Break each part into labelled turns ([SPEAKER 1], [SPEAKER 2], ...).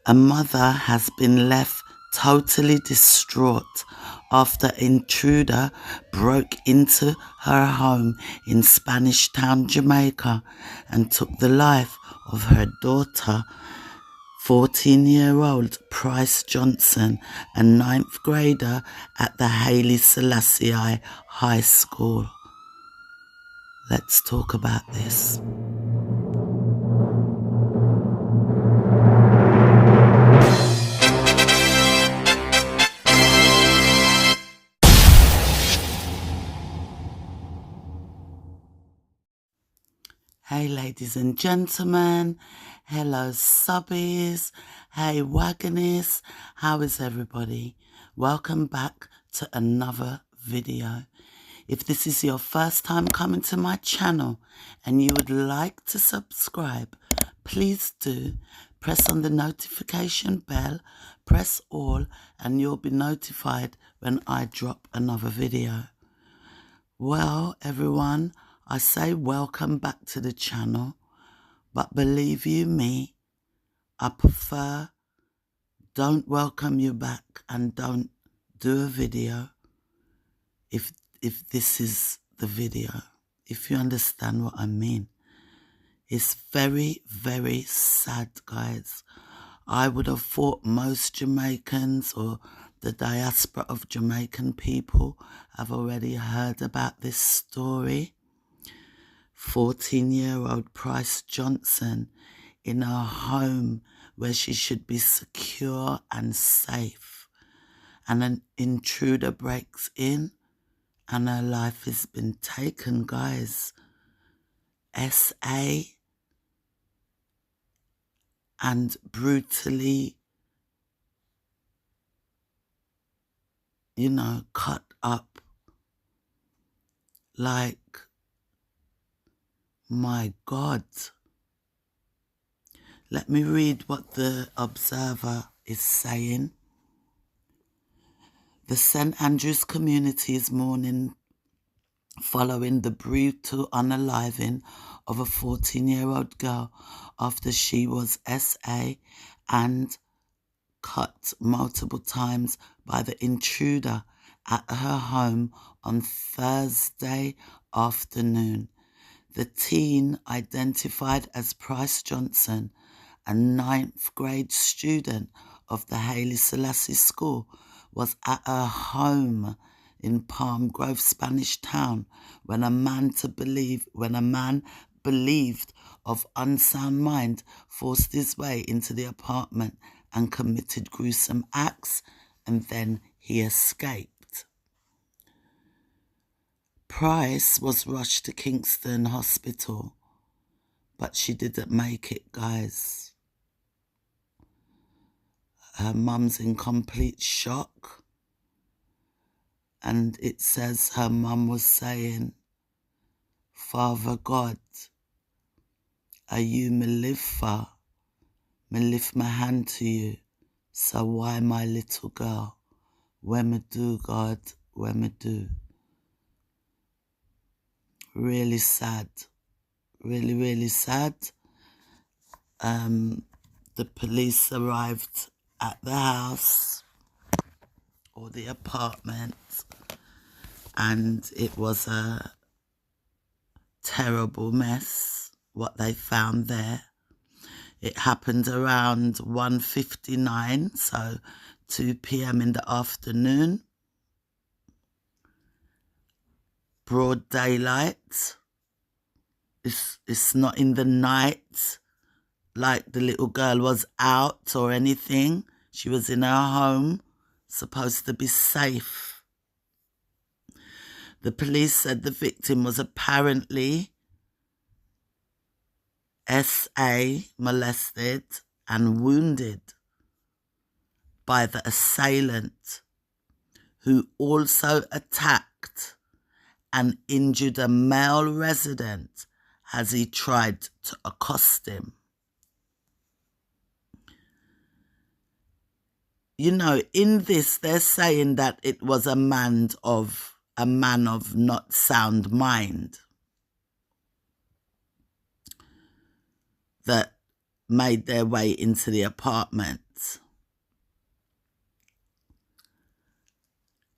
[SPEAKER 1] A mother has been left totally distraught after an intruder broke into her home in Spanish Town, Jamaica, and took the life of her daughter, 14-year-old Price Johnson, a ninth grader at the Haile Selassie High School. Let's talk about this. Hey ladies and gentlemen, hello subbies, hey wagonists, how is everybody? Welcome back to another video. If this is your first time coming to my channel and you would like to subscribe, please do. Press on the notification bell, press all, and you'll be notified when I drop another video. Well, everyone, I say welcome back to the channel, but believe you me, I prefer don't welcome you back and don't do a video if this is the video, if you understand what I mean. It's very, very sad, guys. I would have thought most Jamaicans or the diaspora of Jamaican people have already heard about this story. 14-year-old Price Johnson in her home where she should be secure and safe. And an intruder breaks in and her life has been taken, guys. SA and brutally, cut up. Like, my God. Let me read what the Observer is saying. The St. Andrews community is mourning following the brutal unaliving of a 14-year-old girl after she was SA and cut multiple times by the intruder at her home on Thursday afternoon. The teen, identified as Price Johnson, a ninth grade student of the Haile Selassie School, was at her home in Palm Grove, Spanish Town, when a man believed of unsound mind forced his way into the apartment and committed gruesome acts, and then he escaped. Price was rushed to Kingston Hospital, but she didn't make it, guys. Her mum's in complete shock, and it says her mum was saying, "Father God, are you me live for? Me lift my hand to you, so why my little girl? Where me do, God, where me do?" Really sad. Really, really sad. The police arrived at the house or the apartment, and it was a terrible mess what they found there. It happened around 1:59, so 2 p.m. in the afternoon. Broad daylight. It's not in the night like the little girl was out or anything. She was in her home, supposed to be safe. The police said the victim was apparently SA, molested and wounded by the assailant, who also attacked and injured a male resident as he tried to accost him. In this, they're saying that it was a man of not sound mind that made their way into the apartment.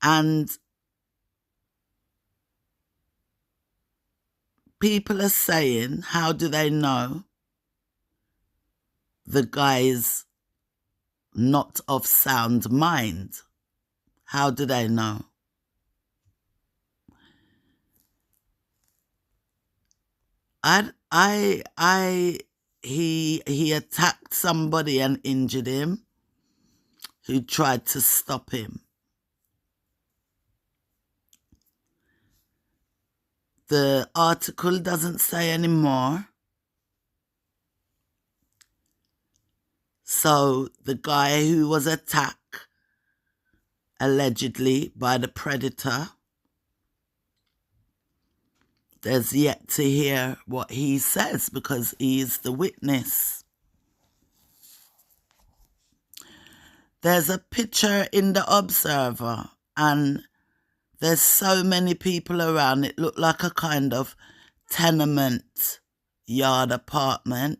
[SPEAKER 1] And people are saying, how do they know the guy's not of sound mind? How do they know? He attacked somebody and injured him who tried to stop him. The article doesn't say anymore. So the guy who was attacked allegedly by the predator, there's yet to hear what he says because he is the witness. There's a picture in the Observer and there's so many people around. It looked like a kind of tenement yard apartment.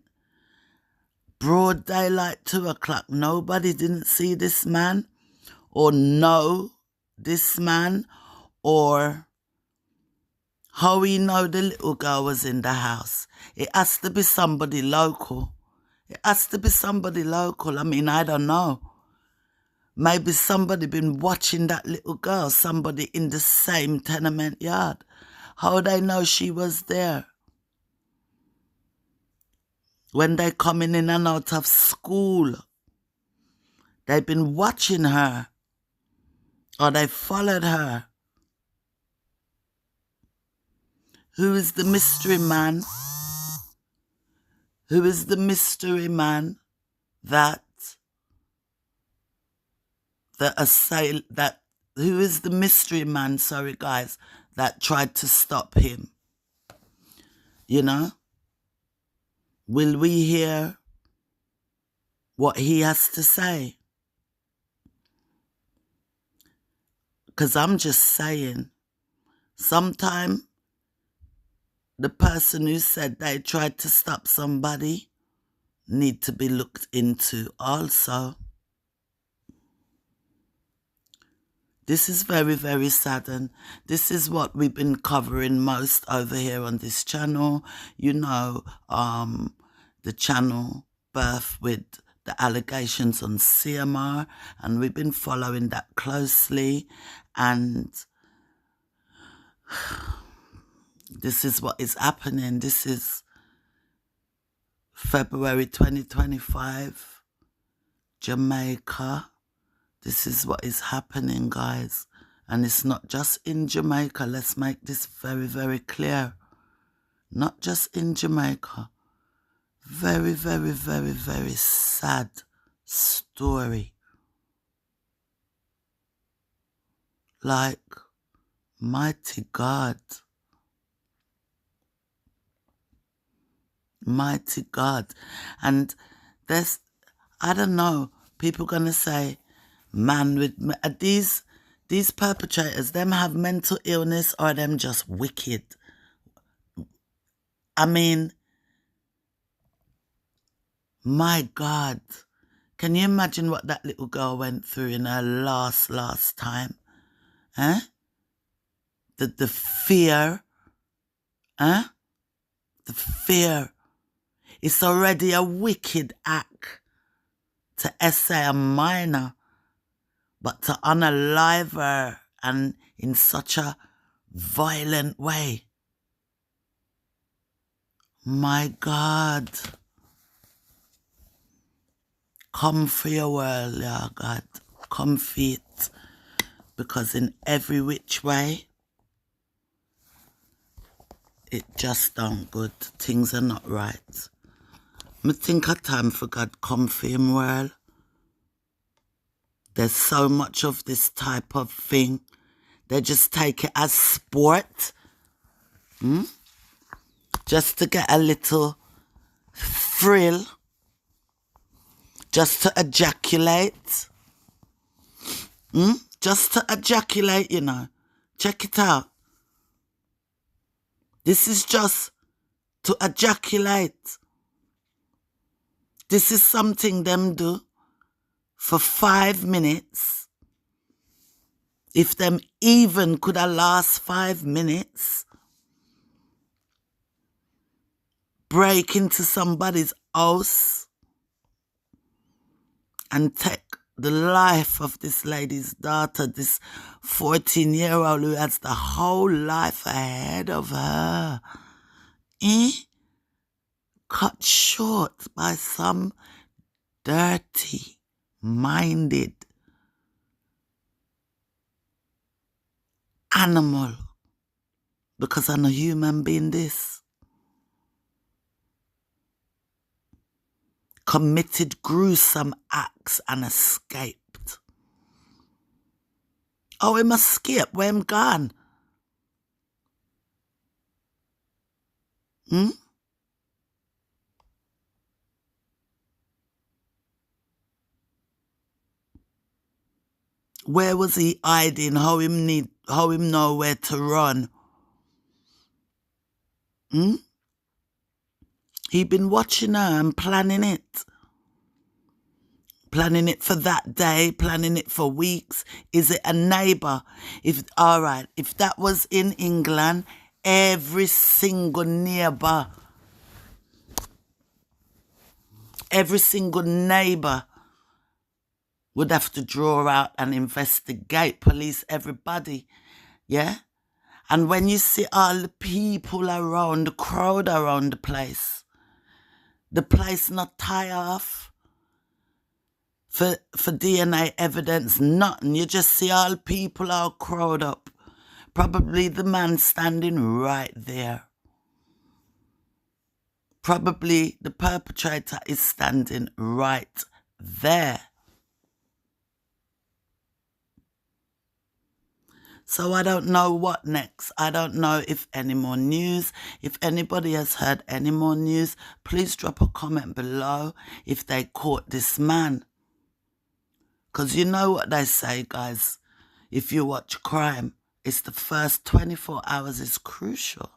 [SPEAKER 1] Broad daylight, 2 o'clock. Nobody didn't see this man or know this man or how we know the little girl was in the house. It has to be somebody local. It has to be somebody local. I mean, I don't know. Maybe somebody been watching that little girl, somebody in the same tenement yard. How they know she was there? When they coming in and out of school, they've been watching her or they followed her. Who is the mystery man? Who is the mystery man that who is the mystery man, sorry guys, that tried to stop him? You know? Will we hear what he has to say? Because I'm just saying, sometime the person who said they tried to stop somebody need to be looked into also. This is very, very sad, and this is what we've been covering most over here on this channel. You know, the channel birth with the allegations on CMR, and we've been following that closely, and this is what is happening. This is February 2025, Jamaica. This is what is happening, guys. And it's not just in Jamaica. Let's make this very, very clear. Not just in Jamaica. Very, very, very, very sad story. Like, mighty God. Mighty God. And there's, I don't know, people gonna say, man, with these perpetrators, them have mental illness or them just wicked. I mean, my God, can you imagine what that little girl went through in her last time? Eh? The fear, eh? The fear. It's already a wicked act to essay a minor, but to unalive her and in such a violent way. My God. Come for your world, yeah, God. Come for it. Because in every which way, it just don't good. Things are not right. I think a time for God come for him world. There's so much of this type of thing. They just take it as sport. Just to get a little thrill. Just to ejaculate. Just to ejaculate, you know. Check it out. This is just to ejaculate. This is something them do for 5 minutes If them even could have last 5 minutes, break into somebody's house and take the life of this lady's daughter, this 14-year-old who has the whole life ahead of her, cut short by some dirty-minded animal, because I'm a human being this. Committed gruesome acts and escaped. Oh, him escape, where him gone? Where was he hiding? How him know where to run? He been watching her and planning it. Planning it for that day, planning it for weeks. Is it a neighbour? If that was in England, every single neighbour, would have to draw out and investigate, police, everybody. Yeah? And when you see all the people around, the crowd around the place not tie off for DNA evidence, nothing. You just see all people all crowd up. Probably the man standing right there. Probably the perpetrator is standing right there. So I don't know what next. I don't know if any more news. If anybody has heard any more news, please drop a comment below if they caught this man. Because you know what they say, guys. If you watch crime, it's the first 24 hours is crucial.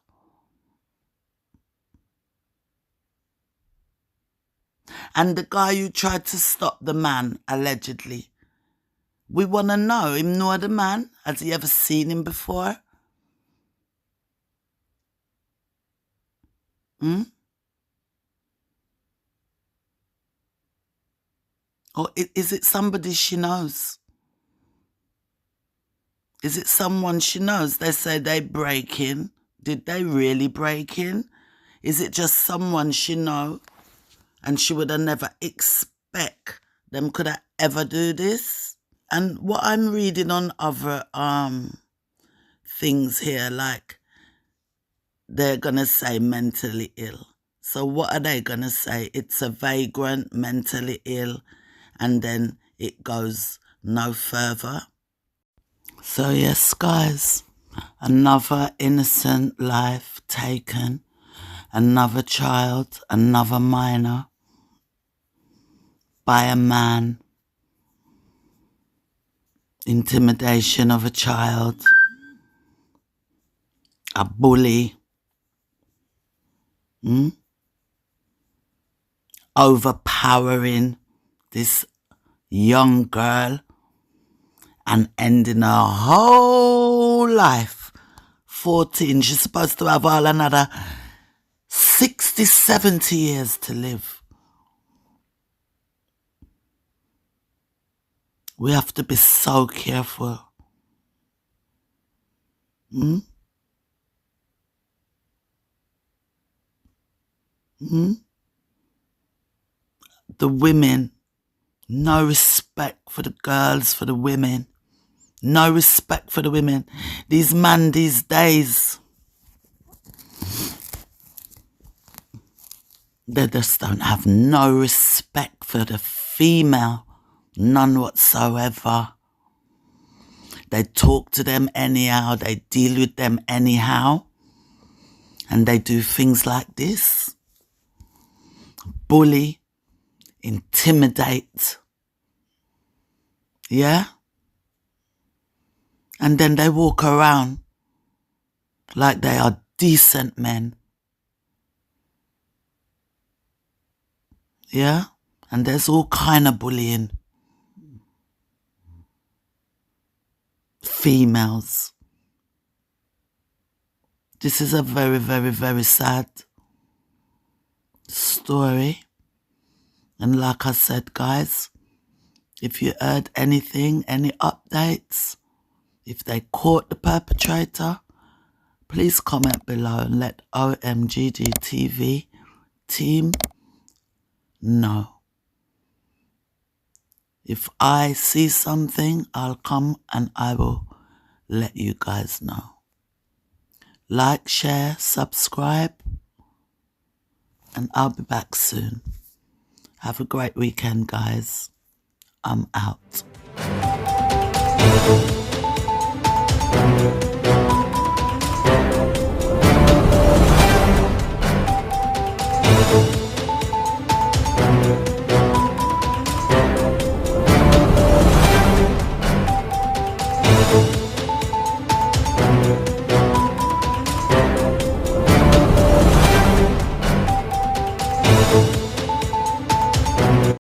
[SPEAKER 1] And the guy who tried to stop the man, allegedly, we want to know, him know the man? Has he ever seen him before? Or is it somebody she knows? Is it someone she knows? They say they break in. Did they really break in? Is it just someone she know and she would have never expect them could have ever do this? And what I'm reading on other things here, like they're going to say mentally ill. So what are they going to say? It's a vagrant, mentally ill, and then it goes no further. So yes, guys, another innocent life taken, another child, another minor by a man, intimidation of a child, a bully, overpowering this young girl and ending her whole life. 14, she's supposed to have all another 60, 70 years to live. We have to be so careful. The women, no respect for the girls, for the women. No respect for the women. These men these days, they just don't have no respect for the female. None whatsoever. They talk to them anyhow. They deal with them anyhow. And they do things like this. Bully. Intimidate. Yeah? And then they walk around like they are decent men. Yeah? And there's all kind of bullying. females. This is a very, very, very sad story. And like I said, guys, if you heard anything, any updates, if they caught the perpetrator, please comment below and let OMGD TV team know. If I see something, I'll come and I will let you guys know. Like, share, subscribe, and I'll be back soon. Have a great weekend, guys. I'm out.